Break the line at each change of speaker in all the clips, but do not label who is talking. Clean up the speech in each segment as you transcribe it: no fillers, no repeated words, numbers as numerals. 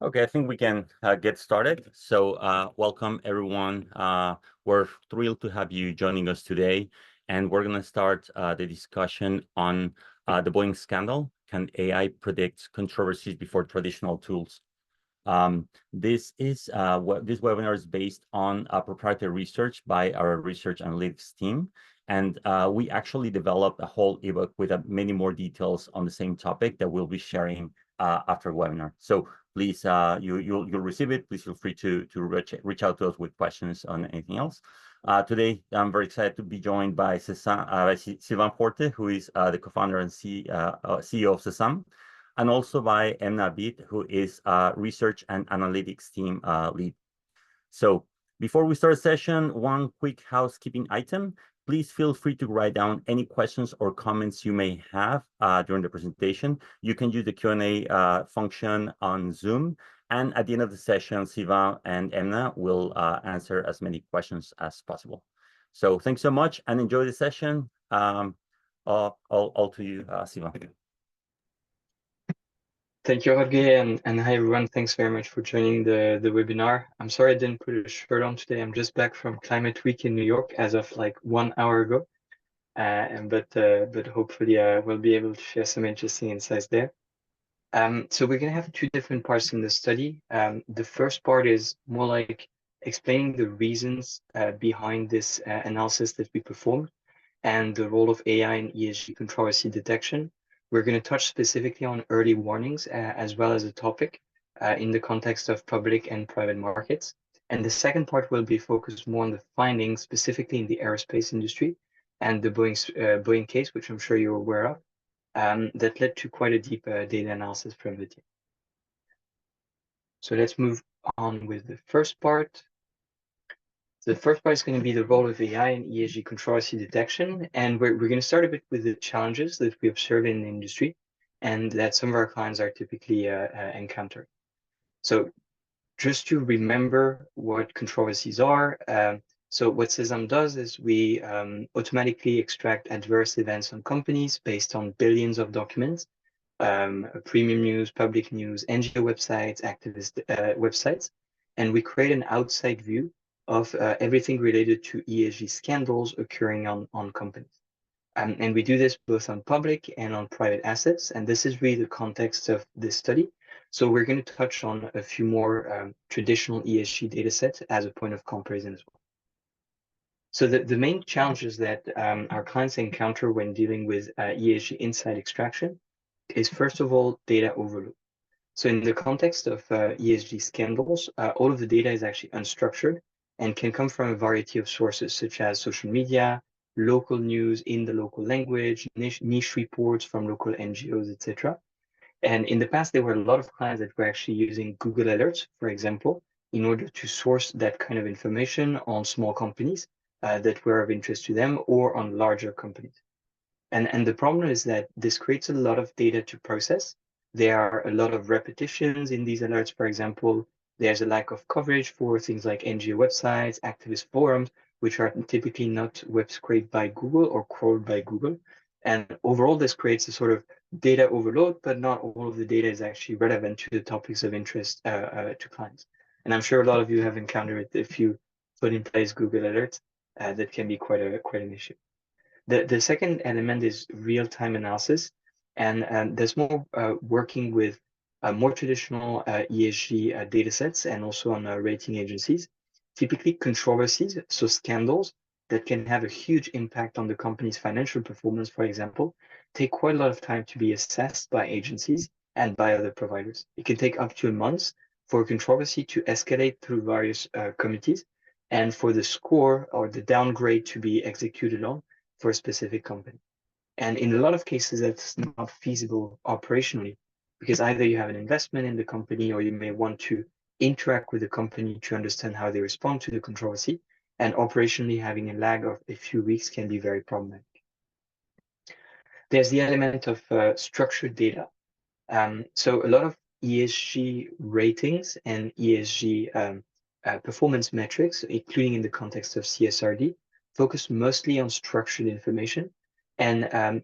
Okay, I think we can get started. So welcome everyone. We're thrilled to have you joining us today. And we're going to start the discussion on the Boeing scandal. Can AI predict controversies before traditional tools? This webinar is based on proprietary research by our research analytics team. And we actually developed a whole ebook with many more details on the same topic that we'll be sharing after webinar. So please, you'll receive it. Please feel free to reach out to us with questions on anything else. Today, I'm very excited to be joined by Sylvain Forte, who is the co-founder and CEO of Sesam, and also by Emna Bit, who is research and analytics team lead. So before we start the session, one quick housekeeping item. Please feel free to write down any questions or comments you may have during the presentation. You can use the Q&A function on Zoom. And at the end of the session, Siva and Emna will answer as many questions as possible. So thanks so much and enjoy the session. All to you, Siva.
Thank you, Jorge, and hi everyone. Thanks very much for joining the webinar. I'm sorry I didn't put a shirt on today. I'm just back from Climate Week in New York as of like 1 hour ago. But hopefully we'll be able to share some interesting insights there. So we're gonna have two different parts in the study. The first part is more like explaining the reasons behind this analysis that we performed and the role of AI in ESG controversy detection. We're going to touch specifically on early warnings as well as a topic in the context of public and private markets. And the second part will be focused more on the findings, specifically in the aerospace industry and the Boeing case, which I'm sure you're aware of, that led to quite a deep data analysis from the team. So let's move on with the first part. The first part is going to be the role of AI in ESG controversy detection. And we're going to start a bit with the challenges that we observe in the industry and that some of our clients are typically encountering. So just to remember what controversies are, so what Sesam does is we automatically extract adverse events on companies based on billions of documents, premium news, public news, NGO websites, activist websites, and we create an outside view of everything related to ESG scandals occurring on companies. And we do this both on public and on private assets. And this is really the context of this study. So we're going to touch on a few more traditional ESG data sets as a point of comparison as well. So the main challenges that our clients encounter when dealing with ESG insight extraction is, first of all, data overload. So in the context of ESG scandals, all of the data is actually unstructured and can come from a variety of sources, such as social media, local news in the local language, niche reports from local NGOs, etc. And in the past, there were a lot of clients that were actually using Google Alerts, for example, in order to source that kind of information on small companies that were of interest to them or on larger companies. And the problem is that this creates a lot of data to process. There are a lot of repetitions in these alerts. For example, there's a lack of coverage for things like NGO websites, activist forums, which are typically not web scraped by Google or crawled by Google. And overall, this creates a sort of data overload, but not all of the data is actually relevant to the topics of interest to clients. And I'm sure a lot of you have encountered it if you put in place Google Alerts. That can be quite an issue. The second element is real-time analysis, and there's more working with more traditional ESG data sets and also on rating agencies. Typically controversies, so scandals that can have a huge impact on the company's financial performance, for example, take quite a lot of time to be assessed by agencies and by other providers. It can take up to a month for a controversy to escalate through various committees and for the score or the downgrade to be executed on for a specific company. And in a lot of cases, that's not feasible operationally, because either you have an investment in the company or you may want to interact with the company to understand how they respond to the controversy. And operationally, having a lag of a few weeks can be very problematic. There's the element of structured data. So a lot of ESG ratings and ESG performance metrics, including in the context of CSRD, focus mostly on structured information and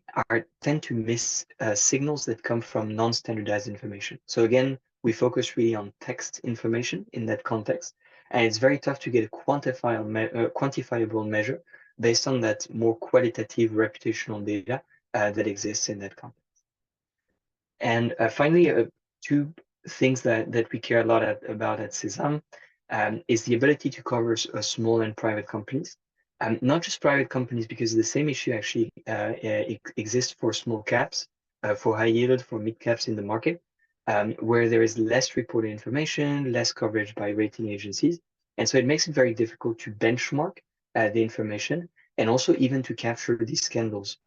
tend to miss signals that come from non-standardized information. So again, we focus really on text information in that context. And it's very tough to get a quantifiable measure based on that more qualitative reputational data that exists in that context. And finally, two things that we care a lot about at Sesam is the ability to cover small and private companies. Not just private companies, because the same issue actually exists for small caps, for high yield, for mid caps in the market, where there is less reported information, less coverage by rating agencies. And so it makes it very difficult to benchmark the information and also even to capture these scandals.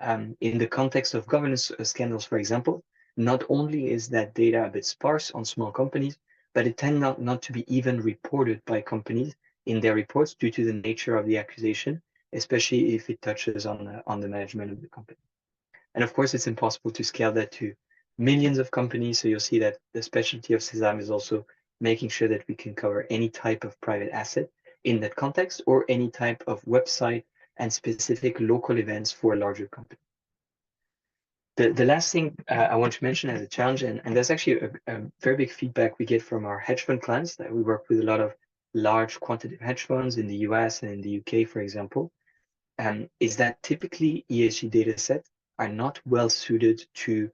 In the context of governance scandals, for example, not only is that data a bit sparse on small companies, but it tends not to be even reported by companies in their reports due to the nature of the accusation, especially if it touches on the management of the company. And of course, it's impossible to scale that to millions of companies. So you'll see that the specialty of Sesam is also making sure that we can cover any type of private asset in that context or any type of website and specific local events for a larger company. The last thing I want to mention as a challenge, and there's actually a very big feedback we get from our hedge fund clients, that we work with a lot of large quantitative hedge funds in the US and in the UK, for example, is that typically ESG data sets are not well suited to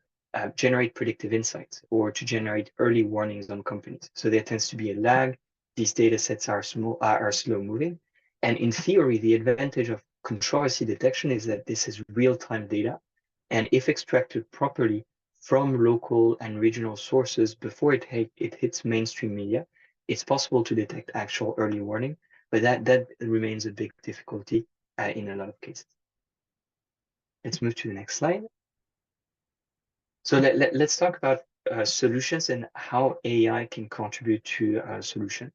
generate predictive insights or to generate early warnings on companies. So there tends to be a lag. These data sets are slow moving. And in theory, the advantage of controversy detection is that this is real-time data. And if extracted properly from local and regional sources before it hits mainstream media, it's possible to detect actual early warning, but that remains a big difficulty in a lot of cases. Let's move to the next slide. So let's talk about solutions and how AI can contribute to a solution.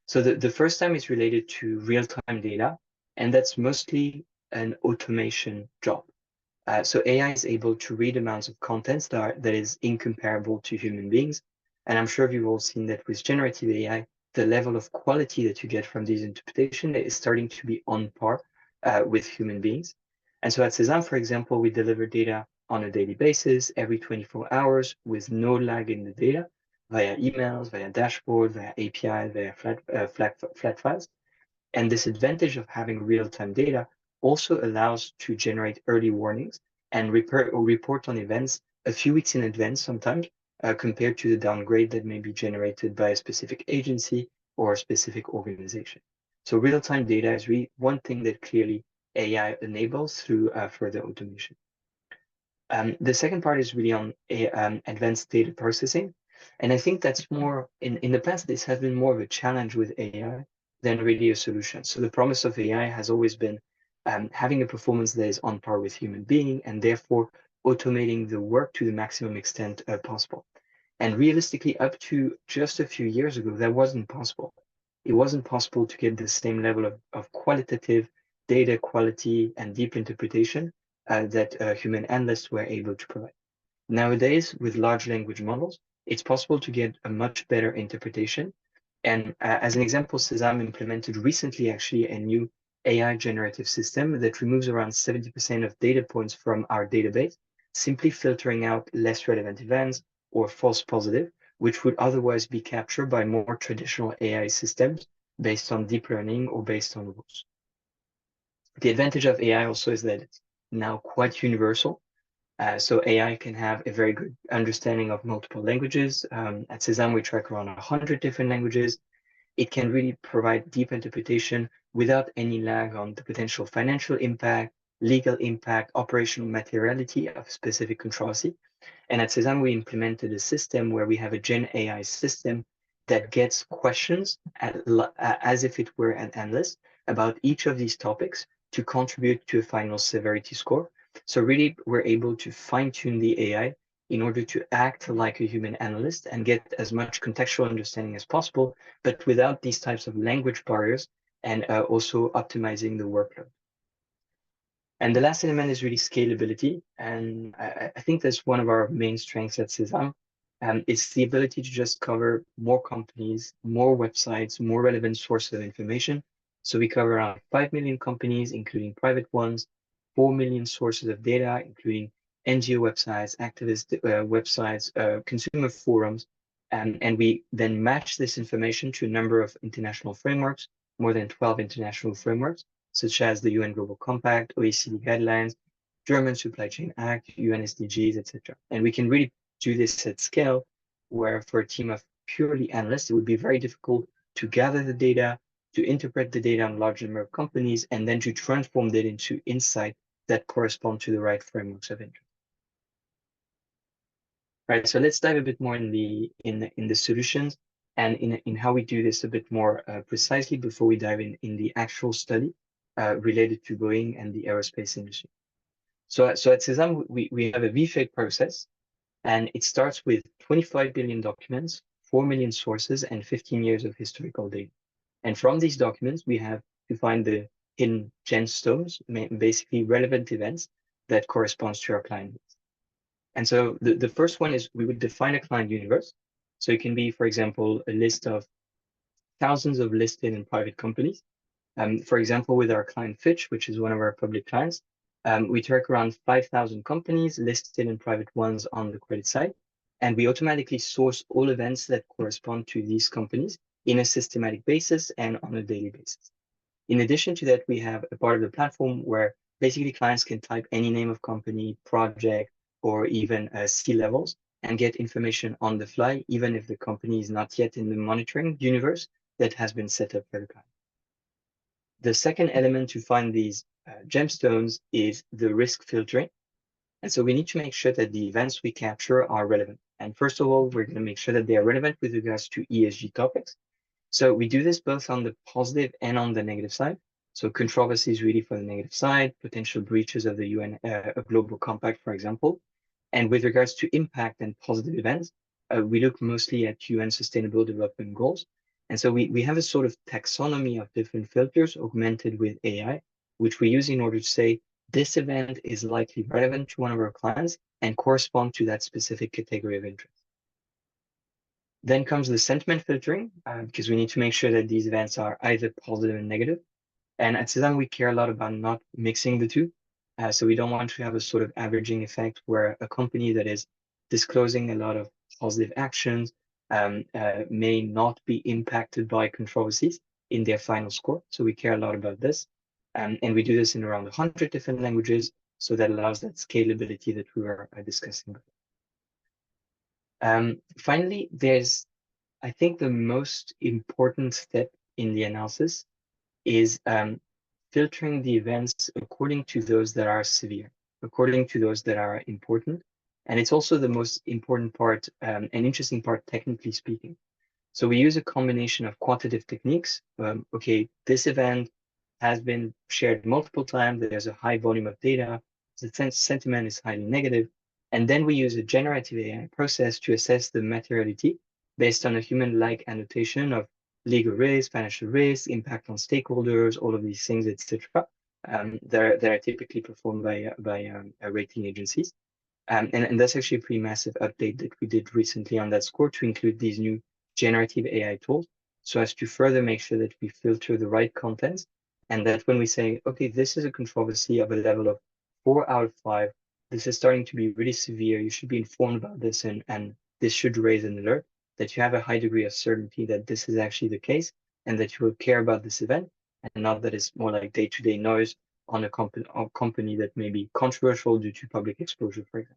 So the first time is related to real-time data, and that's mostly an automation job. So AI is able to read amounts of content that is incomparable to human beings. And I'm sure you've all seen that with generative AI, the level of quality that you get from these interpretations is starting to be on par with human beings. And so at Sesam, for example, we deliver data on a daily basis, every 24 hours, with no lag in the data, via emails, via dashboard, via API, via flat files. And this advantage of having real-time data also allows to generate early warnings and report on events a few weeks in advance sometimes, compared to the downgrade that may be generated by a specific agency or a specific organization. So real-time data is really one thing that clearly AI enables through further automation. The second part is really on advanced data processing. And I think that's more, in the past, this has been more of a challenge with AI than really a solution. So the promise of AI has always been having a performance that is on par with human being and therefore automating the work to the maximum extent possible. And realistically, up to just a few years ago, that wasn't possible. It wasn't possible to get the same level of qualitative data quality and deep interpretation that human analysts were able to provide. Nowadays, with large language models, it's possible to get a much better interpretation. And as an example, Sesam implemented recently actually a new AI generative system that removes around 70% of data points from our database, simply filtering out less relevant events or false positive, which would otherwise be captured by more traditional AI systems based on deep learning or based on rules. The advantage of AI also is that it's now quite universal. So AI can have a very good understanding of multiple languages. At Sesam, we track around 100 different languages. It can really provide deep interpretation without any lag on the potential financial impact, legal impact, operational materiality of specific controversy. And at Sesam, we implemented a system where we have a Gen AI system that gets questions as if it were an analyst about each of these topics to contribute to a final severity score. So really, we're able to fine-tune the AI in order to act like a human analyst and get as much contextual understanding as possible, but without these types of language barriers and also optimizing the workload. And the last element is really scalability. And I think that's one of our main strengths at Sesam. It's the ability to just cover more companies, more websites, more relevant sources of information. So we cover around 5 million companies, including private ones, 4 million sources of data, including NGO websites, activist websites, consumer forums, And we then match this information to a number of international frameworks, more than 12 international frameworks, such as the UN Global Compact, OECD guidelines, German Supply Chain Act, UN SDGs, etc. And we can really do this at scale, where for a team of purely analysts, it would be very difficult to gather the data, to interpret the data on a large number of companies, and then to transform that into insight that correspond to the right frameworks of interest. Right, so let's dive a bit more in the solutions and in how we do this a bit more precisely before we dive in the actual study related to Boeing and the aerospace industry. So at Cezanne, we have a V-shaped process, and it starts with 25 billion documents, 4 million sources, and 15 years of historical data. And from these documents, we have to find the hidden gemstones, basically relevant events that corresponds to our client needs. And so the first one is we would define a client universe. So it can be, for example, a list of thousands of listed and private companies. For example, with our client Fitch, which is one of our public clients, we track around 5,000 companies, listed and private ones on the credit side. And we automatically source all events that correspond to these companies in a systematic basis and on a daily basis. In addition to that, we have a part of the platform where basically clients can type any name of company, project, or even C-levels and get information on the fly, even if the company is not yet in the monitoring universe that has been set up for the client. The second element to find these gemstones is the risk filtering. And so we need to make sure that the events we capture are relevant. And first of all, we're going to make sure that they are relevant with regards to ESG topics. So we do this both on the positive and on the negative side. So controversies really for the negative side, potential breaches of the UN Global Compact, for example. And with regards to impact and positive events, we look mostly at UN Sustainable Development Goals. And so we have a sort of taxonomy of different filters augmented with AI, which we use in order to say, this event is likely relevant to one of our clients and correspond to that specific category of interest. Then comes the sentiment filtering, because we need to make sure that these events are either positive and negative. And at Cezanne, we care a lot about not mixing the two. So we don't want to have a sort of averaging effect where a company that is disclosing a lot of positive actions may not be impacted by controversies in their final score. So we care a lot about this. And we do this in around 100 different languages. So that allows that scalability that we were discussing before. Finally, there's, I think, the most important step in the analysis is filtering the events according to those that are severe, according to those that are important. And it's also the most important part and interesting part, technically speaking. So we use a combination of quantitative techniques. Okay, this event has been shared multiple times. There's a high volume of data. The sentiment is highly negative. And then we use a generative AI process to assess the materiality based on a human-like annotation of legal risk, financial risk, impact on stakeholders, all of these things, etc. That are typically performed by rating agencies. And that's actually a pretty massive update that we did recently on that score to include these new generative AI tools, so as to further make sure that we filter the right contents, and that when we say, okay, this is a controversy of a level of 4 out of 5, this is starting to be really severe, you should be informed about this, and this should raise an alert, that you have a high degree of certainty that this is actually the case, and that you will care about this event, and not that it's more like day-to-day noise on a company that may be controversial due to public exposure, for example.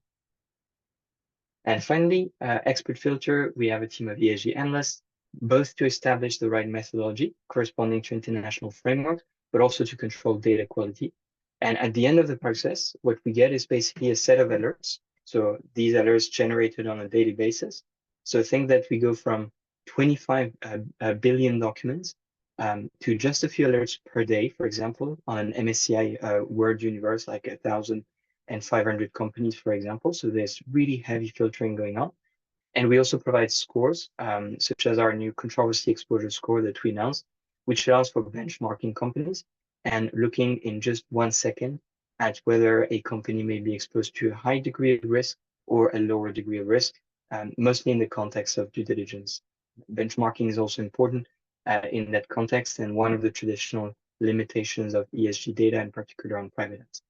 And finally, expert filter, we have a team of ESG analysts, both to establish the right methodology corresponding to international frameworks, but also to control data quality. And at the end of the process, what we get is basically a set of alerts. So these alerts generated on a daily basis. So think that we go from 25 billion documents to just a few alerts per day, for example, on an MSCI World universe, like 1,500 companies, for example. So there's really heavy filtering going on. And we also provide scores, such as our new controversy exposure score that we announced, which allows for benchmarking companies and looking in just 1 second at whether a company may be exposed to a high degree of risk or a lower degree of risk, mostly in the context of due diligence. Benchmarking is also important in that context, and one of the traditional limitations of ESG data, in particular on private assets.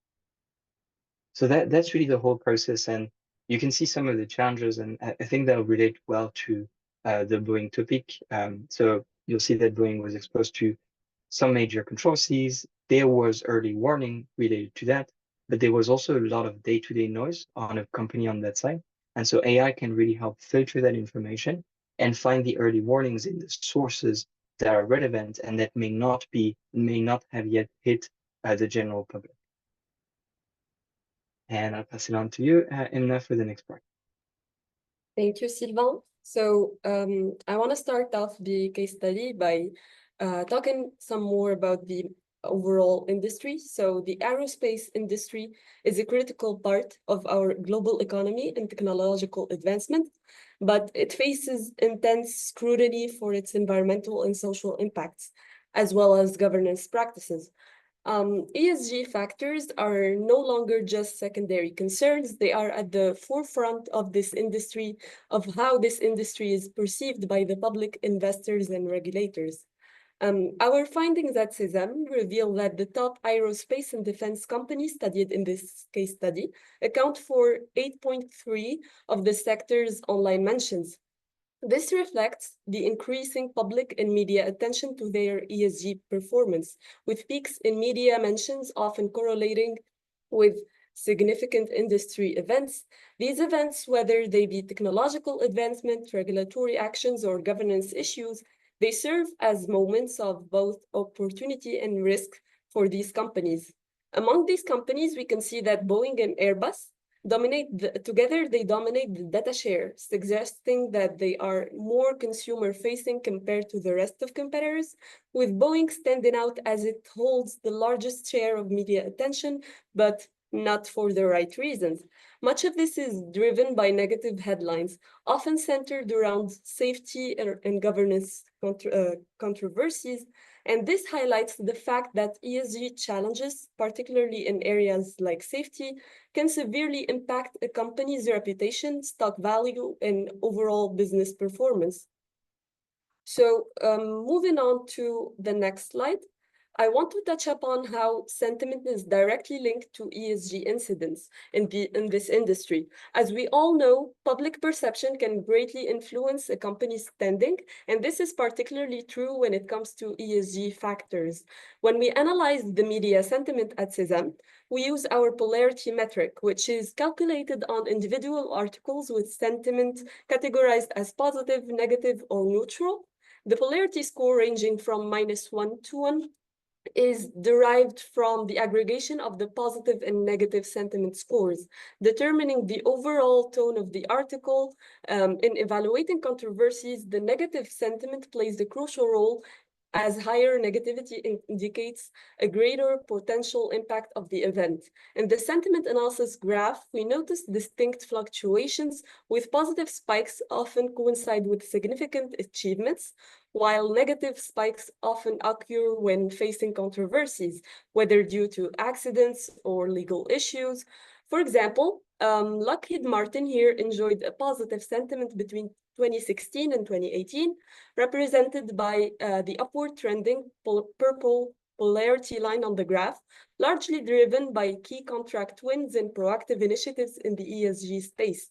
So that's really the whole process, and you can see some of the challenges, and I think that'll relate well to the Boeing topic. So you'll see that Boeing was exposed to some major controversies. There was early warning related to that, but there was also a lot of day-to-day noise on a company on that side. And so AI can really help filter that information and find the early warnings in the sources that are relevant and that may not have yet hit the general public. And I'll pass it on to you, Emna, for the next part.
Thank you, Sylvain. So I want to start off the case study by talking some more about the overall industry. So the aerospace industry is a critical part of our global economy and technological advancement, but it faces intense scrutiny for its environmental and social impacts, as well as governance practices. ESG factors are no longer just secondary concerns. They are at the forefront of this industry, of how this industry is perceived by the public, investors, and regulators. Our findings at CESAM reveal that the top aerospace and defense companies studied in this case study account for 8.3 of the sector's online mentions. This reflects the increasing public and media attention to their ESG performance, with peaks in media mentions often correlating with significant industry events. These events, whether they be technological advancement, regulatory actions, or governance issues, they serve as moments of both opportunity and risk for these companies. Among these companies, we can see that Boeing and Airbus together they dominate the data share, suggesting that they are more consumer-facing compared to the rest of competitors, with Boeing standing out as it holds the largest share of media attention, but not for the right reasons. Much of this is driven by negative headlines, often centered around safety and governance controversies. And this highlights the fact that ESG challenges, particularly in areas like safety, can severely impact a company's reputation, stock value, and overall business performance. So moving on to the next slide, I want to touch upon how sentiment is directly linked to ESG incidents in this industry. As we all know, public perception can greatly influence a company's standing, and this is particularly true when it comes to ESG factors. When we analyze the media sentiment at CESAM, we use our polarity metric, which is calculated on individual articles with sentiment categorized as positive, negative, or neutral. The polarity score ranging from -1 to 1 is derived from the aggregation of the positive and negative sentiment scores, determining the overall tone of the article. In evaluating controversies, the negative sentiment plays a crucial role, as higher negativity indicates a greater potential impact of the event. In the sentiment analysis graph, we notice distinct fluctuations, with positive spikes often coincide with significant achievements, while negative spikes often occur when facing controversies, whether due to accidents or legal issues. For example, Lockheed Martin here enjoyed a positive sentiment between 2016 and 2018, represented by the upward trending purple polarity line on the graph, largely driven by key contract wins and proactive initiatives in the ESG space.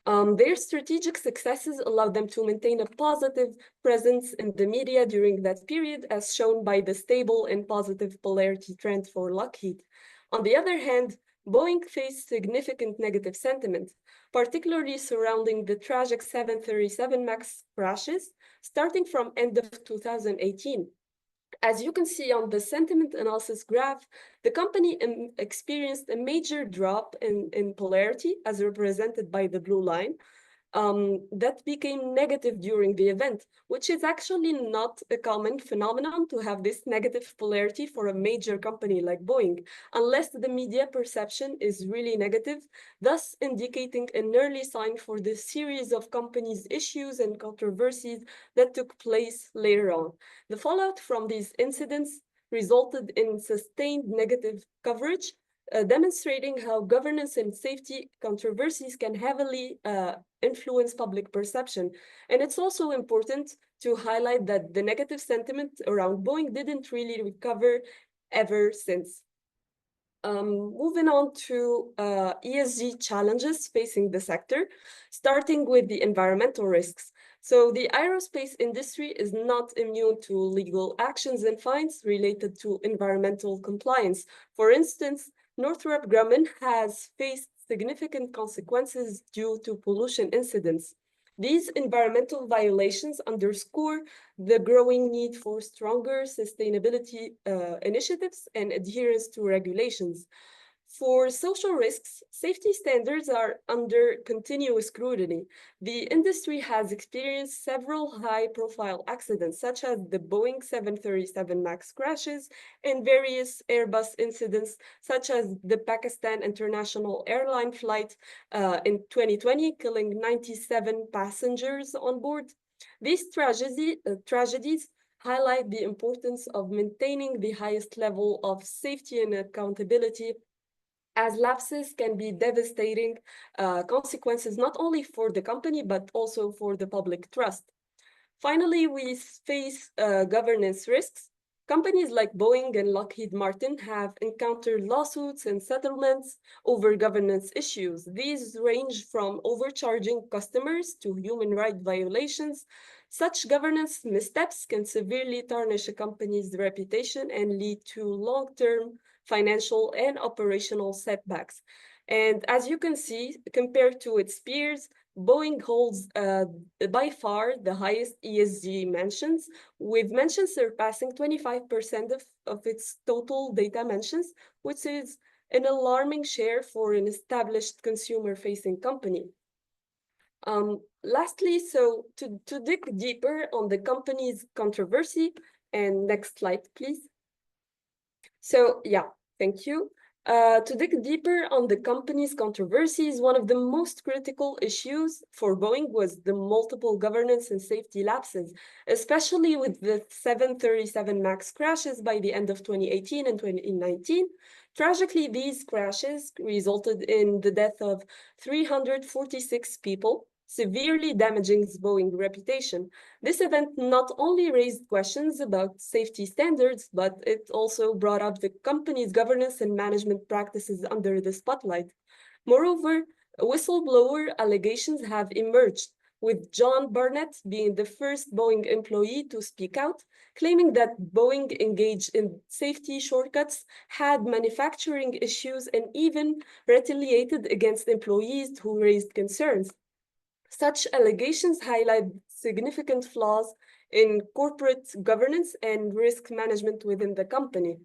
Their strategic successes allowed them to maintain a positive presence in the media during that period, as shown by the stable and positive polarity trend for Lockheed. On the other hand, Boeing faced significant negative sentiment, particularly surrounding the tragic 737 MAX crashes, starting from end of 2018. As you can see on the sentiment analysis graph, the company experienced a major drop in polarity, as represented by the blue line, that became negative during the event, which is actually not a common phenomenon to have this negative polarity for a major company like Boeing, unless the media perception is really negative, thus indicating an early sign for the series of companies' issues and controversies that took place later on. The fallout from these incidents resulted in sustained negative coverage, demonstrating how governance and safety controversies can heavily influence public perception. And it's also important to highlight that the negative sentiment around Boeing didn't really recover ever since. Moving on to ESG challenges facing the sector, starting with the environmental risks. So the aerospace industry is not immune to legal actions and fines related to environmental compliance. For instance, Northrop Grumman has faced significant consequences due to pollution incidents. These environmental violations underscore the growing need for stronger sustainability initiatives and adherence to regulations. For social risks, safety standards are under continuous scrutiny. The industry has experienced several high-profile accidents, such as the Boeing 737 MAX crashes and various Airbus incidents, such as the Pakistan International Airline flight in 2020, killing 97 passengers on board. These tragedies highlight the importance of maintaining the highest level of safety and accountability, as lapses can be devastating consequences not only for the company, but also for the public trust. Finally, we face governance risks. Companies like Boeing and Lockheed Martin have encountered lawsuits and settlements over governance issues. These range from overcharging customers to human rights violations. Such governance missteps can severely tarnish a company's reputation and lead to long-term financial and operational setbacks. And as you can see, compared to its peers, Boeing holds by far the highest ESG mentions, with mentions surpassing 25% of its total data mentions, which is an alarming share for an established consumer-facing company. Lastly, so to dig deeper on the company's controversy, and next slide, please. So yeah, thank you. To dig deeper on the company's controversies, one of the most critical issues for Boeing was the multiple governance and safety lapses, especially with the 737 MAX crashes by the end of 2018 and 2019. Tragically, these crashes resulted in the death of 346 people, severely damaging Boeing's reputation. This event not only raised questions about safety standards, but it also brought up the company's governance and management practices under the spotlight. Moreover, whistleblower allegations have emerged, with John Barnett being the first Boeing employee to speak out, claiming that Boeing engaged in safety shortcuts, had manufacturing issues, and even retaliated against employees who raised concerns. Such allegations highlight significant flaws in corporate governance and risk management within the company.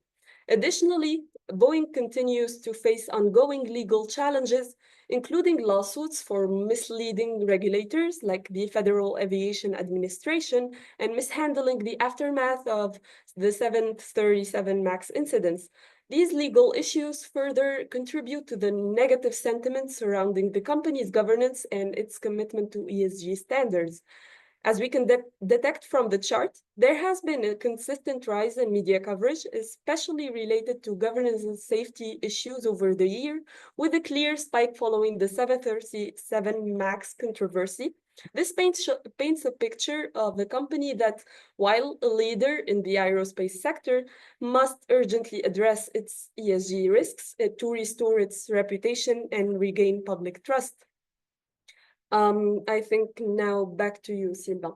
Additionally, Boeing continues to face ongoing legal challenges, including lawsuits for misleading regulators like the Federal Aviation Administration and mishandling the aftermath of the 737 MAX incidents. These legal issues further contribute to the negative sentiment surrounding the company's governance and its commitment to ESG standards. As we can detect from the chart, there has been a consistent rise in media coverage, especially related to governance and safety issues over the year, with a clear spike following the 737 MAX controversy. This paints a picture of a company that, while a leader in the aerospace sector, must urgently address its ESG risks to restore its reputation and regain public trust. I think now back to you, Sylvain,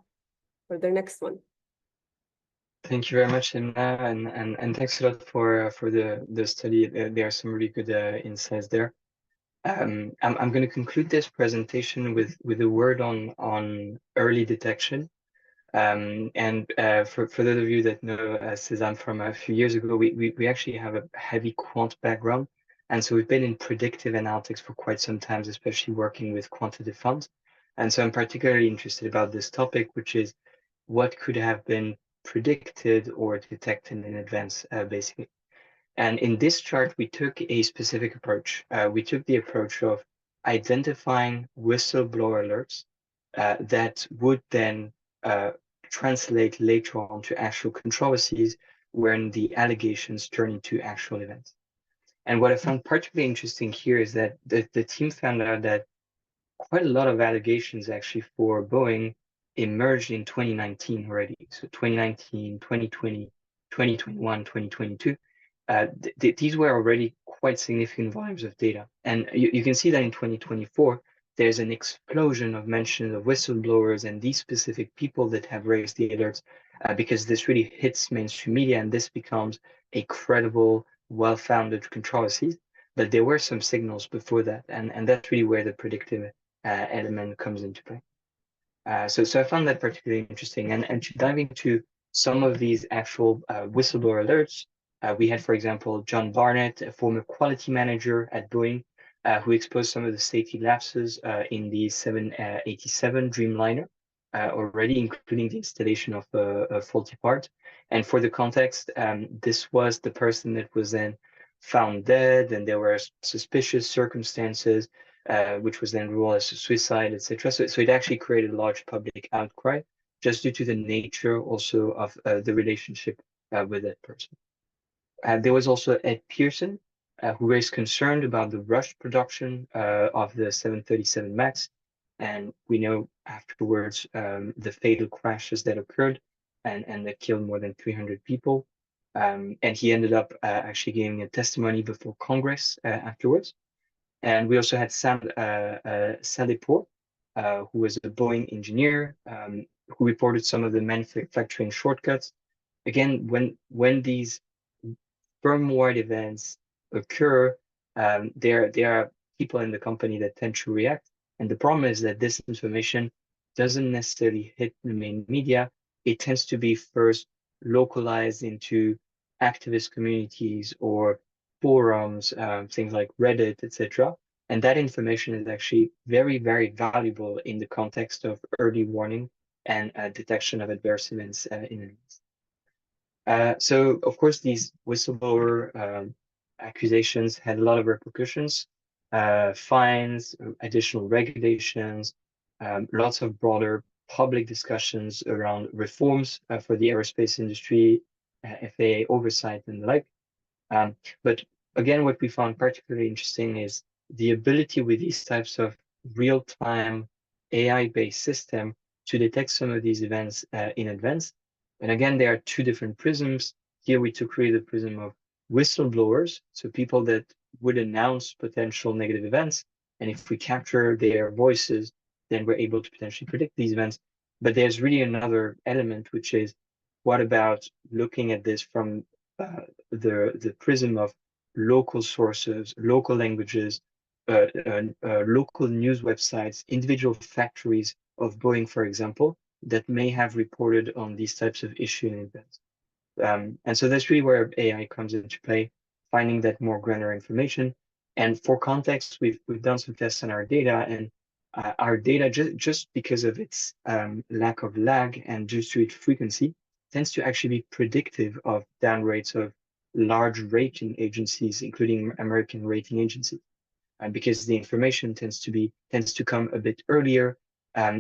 for the next one.
Thank you very much, Emma, and thanks a lot for the study. There are some really good insights there. I'm going to conclude this presentation with a word on early detection. For those of you that know Cézanne from a few years ago, we actually have a heavy quant background. And so we've been in predictive analytics for quite some time, especially working with quantitative funds. And so I'm particularly interested about this topic, which is what could have been predicted or detected in advance, basically. And in this chart, we took a specific approach. We took the approach of identifying whistleblower alerts that would then translate later on to actual controversies when the allegations turn into actual events. And what I found particularly interesting here is that the team found out that quite a lot of allegations actually for Boeing emerged in 2019 already. So 2019, 2020, 2021, 2022. These were already quite significant volumes of data. And you can see that in 2024, there's an explosion of mention of whistleblowers and these specific people that have raised the alerts, because this really hits mainstream media and this becomes a credible, well-founded controversy. But there were some signals before that, and that's really where the predictive element comes into play. So I found that particularly interesting. And to dive into some of these actual whistleblower alerts, we had, for example, John Barnett, a former quality manager at Boeing, who exposed some of the safety lapses in the 787 Dreamliner already, including the installation of a faulty part. And for the context, this was the person that was then found dead, and there were suspicious circumstances, which was then ruled as a suicide, etc. So it actually created a large public outcry just due to the nature also of the relationship with that person. There was also Ed Pearson, who raised concern about the rushed production of the 737 MAX. And we know afterwards the fatal crashes that occurred and that killed more than 300 people. And he ended up actually giving a testimony before Congress afterwards. And we also had Sam Salepour, who was a Boeing engineer, who reported some of the manufacturing shortcuts. Again, when these firm-wide events occur, there are people in the company that tend to react. And the problem is that this information doesn't necessarily hit the main media. It tends to be first localized into activist communities or forums, things like Reddit, etc. And that information is actually very, very valuable in the context of early warning and detection of adverse events in advance. So, of course, these whistleblower accusations had a lot of repercussions, fines, additional regulations, lots of broader public discussions around reforms for the aerospace industry, FAA oversight and the like. But again, what we found particularly interesting is the ability with these types of real-time AI-based system to detect some of these events in advance. And again, there are two different prisms. Here we took really the prism of whistleblowers, so people that would announce potential negative events. And if we capture their voices, then we're able to potentially predict these events. But there's really another element, which is what about looking at this from the prism of local sources, local languages, local news websites, individual factories of Boeing, for example, that may have reported on these types of issues and events. And so that's really where AI comes into play, finding that more granular information. And for context, we've done some tests on our data, and our data, just because of its lack of lag and due to its frequency, tends to actually be predictive of down rates of large rating agencies, including American rating agencies. Because the information tends to come a bit earlier,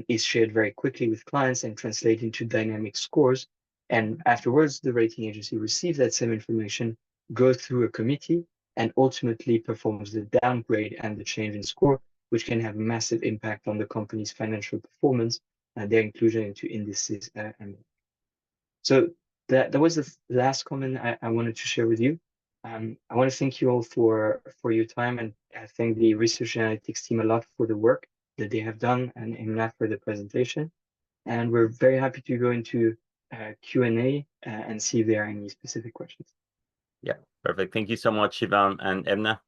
is shared very quickly with clients and translate into dynamic scores. And afterwards, the rating agency receives that same information, goes through a committee, and ultimately performs the downgrade and the change in score, which can have a massive impact on the company's financial performance and their inclusion into indices. So that was the last comment I wanted to share with you. I want to thank you all for your time, and I thank the research analytics team a lot for the work that they have done, and Imla for the presentation. And we're very happy to go into Q&A and see if there are any specific questions.
Yeah, perfect. Thank you so much, Sivan and Emna,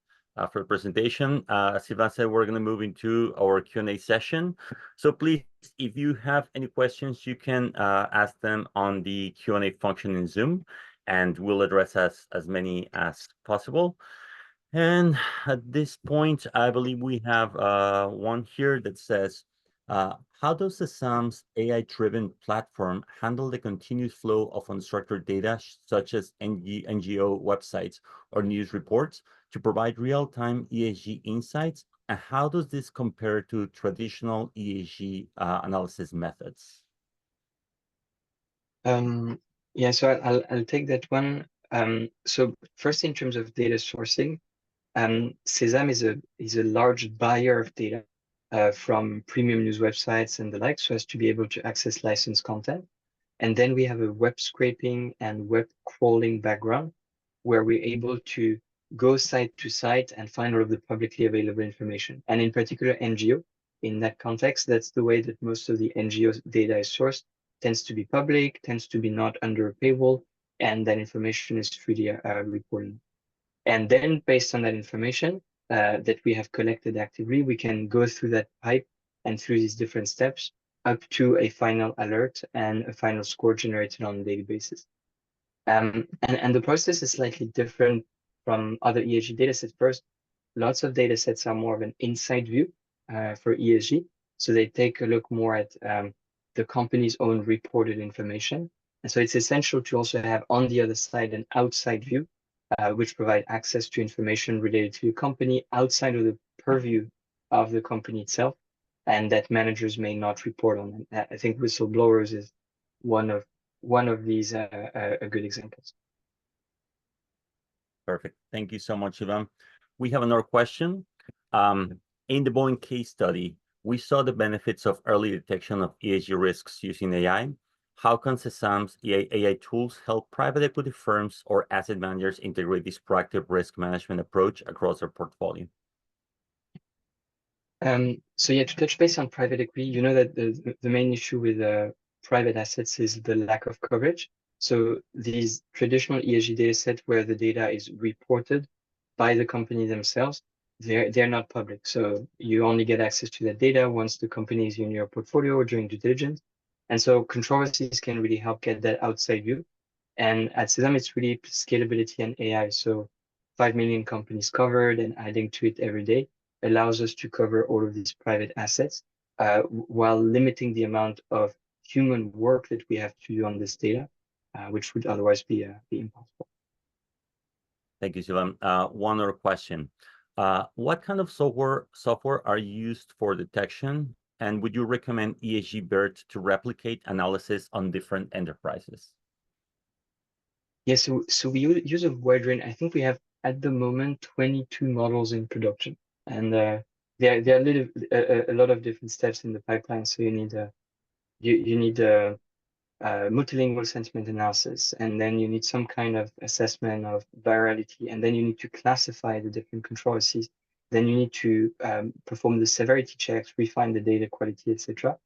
for the presentation. As Sivan said, we're going to move into our Q&A session. So please, if you have any questions, you can ask them on the Q&A function in Zoom, and we'll address as many as possible. And at this point, I believe we have one here that says, how does the SAM's AI-driven platform handle the continuous flow of unstructured data, such as NGO websites or news reports, to provide real-time ESG insights? And how does this compare to traditional ESG analysis methods?
Yeah, so I'll take that one. So first, in terms of data sourcing, Sesam is a large buyer of data from premium news websites and the like, so as to be able to access licensed content. And then we have a web scraping and web crawling background, where we're able to go site to site and find all of the publicly available information. And in particular, NGO, in that context. That's the way that most of the NGO data is sourced, tends to be public, tends to be not under a paywall, and that information is freely reported. And then based on that information that we have collected actively, we can go through that pipe and through these different steps up to a final alert and a final score generated on a daily basis. And the process is slightly different from other ESG datasets. First, lots of datasets are more of an inside view for ESG. So they take a look more at the company's own reported information. And so it's essential to also have on the other side an outside view, which provide access to information related to the company outside of the purview of the company itself, and that managers may not report on. I think whistleblowers is one of these good examples.
Perfect. Thank you so much, Ivan. We have another question. In the Boeing case study, we saw the benefits of early detection of ESG risks using AI. How can CESAM's AI tools help private equity firms or asset managers integrate this proactive risk management approach across their portfolio?
So yeah, to touch base on private equity, you know that the main issue with private assets is the lack of coverage. So these traditional ESG data sets where the data is reported by the company themselves, they're not public. So you only get access to that data once the company is in your portfolio or during due diligence. And so controversies can really help get that outside view. And at CESAM, it's really scalability and AI. So 5 million companies covered and adding to it every day allows us to cover all of these private assets while limiting the amount of human work that we have to do on this data, which would otherwise be impossible.
Thank you, Sylvain. One other question. What kind of software are used for detection? And would you recommend ESG BERT to replicate analysis on different enterprises?
Yes, so we use a wide range. I think we have at the moment 22 models in production, and there are a lot of different steps in the pipeline. So you need multilingual sentiment analysis, and then you need some kind of assessment of virality, and then you need to classify the different controversies. Then you need to perform the severity checks, refine the data quality, etc.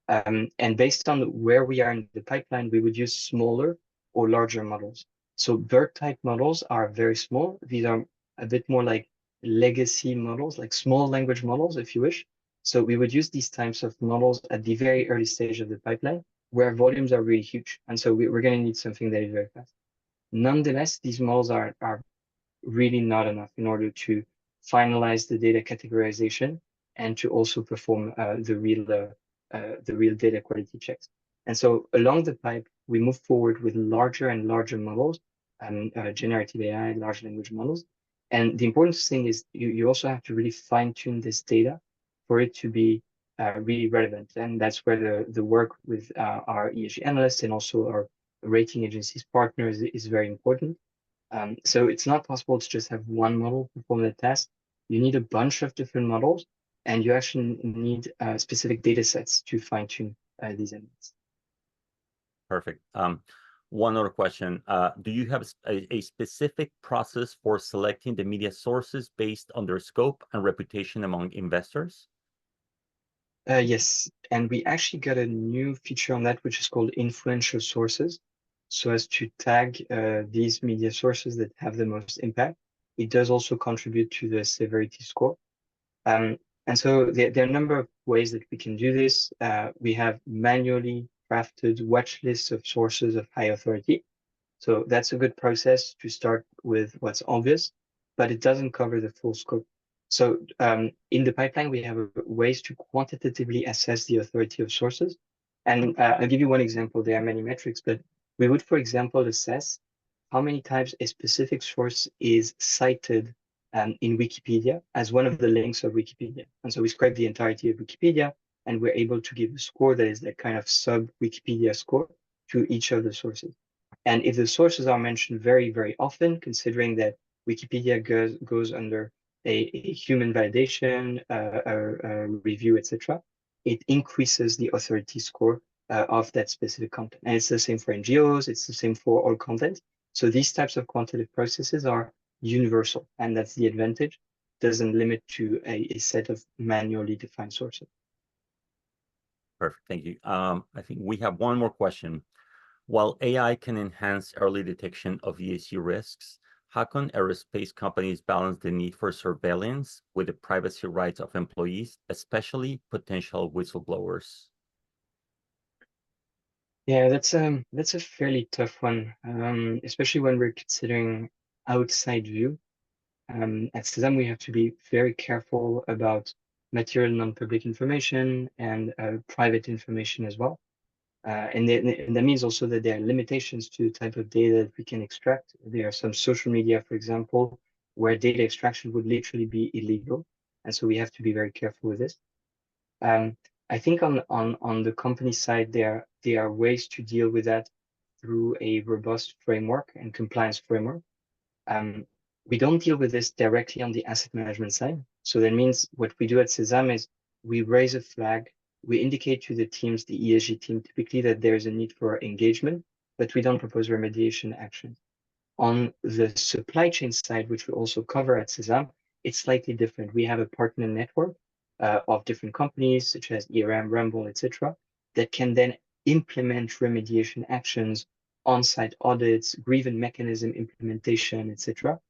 And based on where we are in the pipeline, we would use smaller or larger models. So BERT type models are very small. These are a bit more like legacy models, like small language models, if you wish. So we would use these types of models at the very early stage of the pipeline, where volumes are really huge. And so we're going to need something that is very fast. Nonetheless, these models are really not enough in order to finalize the data categorization and to also perform the real data quality checks. And so along the pipe, we move forward with larger and larger models, generative AI, large language models. And the important thing is you also have to really fine tune this data for it to be really relevant. And that's where the work with our ESG analysts and also our rating agencies partners is very important. So it's not possible to just have one model perform the task. You need a bunch of different models, and you actually need specific data sets to fine tune these elements.
Perfect. One other question. Do you have a specific process for selecting the media sources based on their scope and reputation among investors?
Yes, and we actually got a new feature on that, which is called influential sources, so as to tag these media sources that have the most impact. It does also contribute to the severity score. And so there are a number of ways that we can do this. We have manually crafted watch lists of sources of high authority. So that's a good process to start with what's obvious, but it doesn't cover the full scope. So in the pipeline, we have ways to quantitatively assess the authority of sources. And I'll give you one example. There are many metrics, but we would, for example, assess how many times a specific source is cited in Wikipedia as one of the links of Wikipedia. And so we scrape the entirety of Wikipedia, and we're able to give a score that is that kind of sub-Wikipedia score to each of the sources. And if the sources are mentioned very, very often, considering that Wikipedia goes under a human validation, a review, etc., it increases the authority score of that specific content. And it's the same for NGOs, it's the same for all content. So these types of quantitative processes are universal, and that's the advantage. It doesn't limit to a set of manually defined sources.
Perfect. Thank you. I think we have one more question. While AI can enhance early detection of ESG risks, how can aerospace companies balance the need for surveillance with the privacy rights of employees, especially potential whistleblowers?
Yeah, that's a fairly tough one, especially when we're considering outside view. At Cezanne, we have to be very careful about material non-public information and private information as well. And that means also that there are limitations to the type of data that we can extract. There are some social media, for example, where data extraction would literally be illegal. And so we have to be very careful with this. I think on the company side, there are ways to deal with that through a robust framework and compliance framework. We don't deal with this directly on the asset management side. So that means what we do at Sesam is we raise a flag, we indicate to the teams, the ESG team, typically that there is a need for engagement, but we don't propose remediation actions. On the supply chain side, which we also cover at Sesam, it's slightly different. We have a partner network of different companies such as ERM, Rumble, etc., that can then implement remediation actions, on-site audits, grievance mechanism implementation, etc.,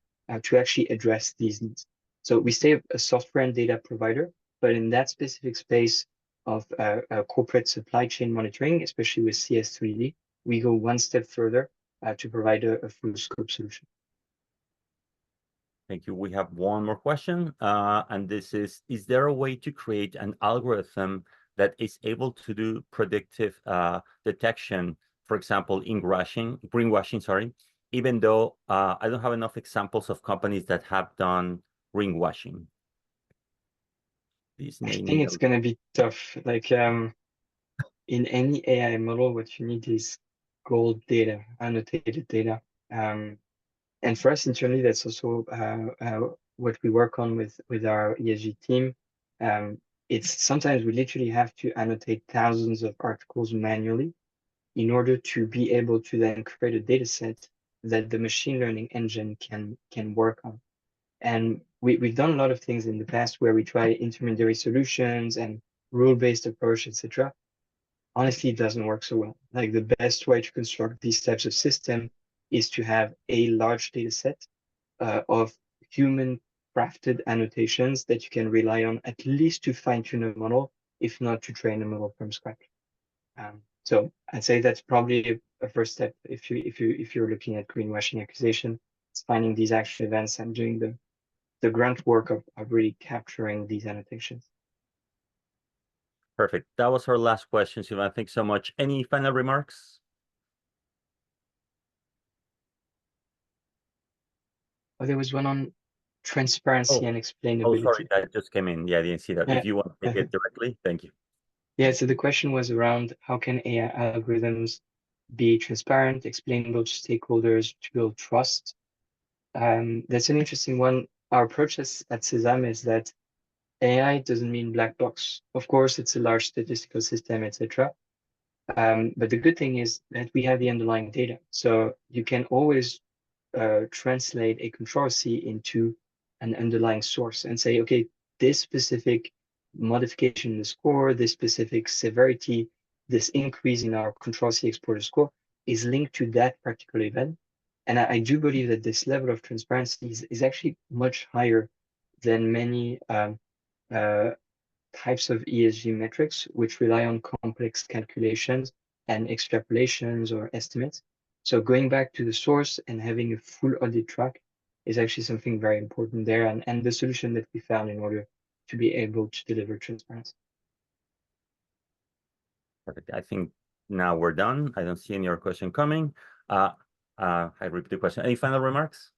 to actually address these needs. So we stay a software and data provider, but in that specific space of corporate supply chain monitoring, especially with CS3D, we go one step further to provide a full scope solution.
Thank you. We have one more question, and this is there a way to create an algorithm that is able to do predictive detection, for example, greenwashing, sorry, even though I don't have enough examples of companies that have done greenwashing?
I think it's going to be tough. Like in any AI model, what you need is gold data, annotated data. And for us internally, that's also what we work on with our ESG team. It's sometimes we literally have to annotate thousands of articles manually in order to be able to then create a data set that the machine learning engine can work on. And we've done a lot of things in the past where we try intermediary solutions and rule-based approach, etc. Honestly, it doesn't work so well. Like the best way to construct these types of systems is to have a large data set of human crafted annotations that you can rely on at least to fine-tune a model, if not to train a model from scratch. So I'd say that's probably a first step if you're looking at greenwashing accusation. It's finding these action events and doing the grunt work of really capturing these annotations.
Perfect. That was our last question, Sylvain. Thanks so much. Any final remarks?
Oh, there was one on transparency and explainability.
Oh, sorry, that just came in. Yeah, I didn't see that. If you want to take it directly, thank you.
Yeah, so the question was around how can AI algorithms be transparent, explainable to stakeholders to build trust? That's an interesting one. Our approach at Sesam is that AI doesn't mean black box. Of course, it's a large statistical system, etc. But the good thing is that we have the underlying data. So you can always translate a controversy into an underlying source and say, okay, this specific modification in the score, this specific severity, this increase in our controversy exporter score is linked to that particular event. And I do believe that this level of transparency is actually much higher than many types of ESG metrics, which rely on complex calculations and extrapolations or estimates. So going back to the source and having a full audit track is actually something very important there, and the solution that we found in order to be able to deliver transparency.
Perfect. I think now we're done. I don't see any other question coming. I repeat the question. Any final remarks?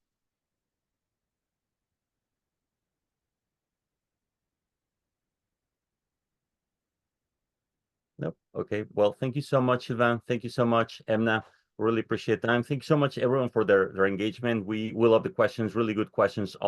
Nope. Okay. Well, thank you so much, Sylvain. Thank you so much, Emna. Really appreciate the time. Thank you so much, everyone, for their engagement. We love the questions, really good questions.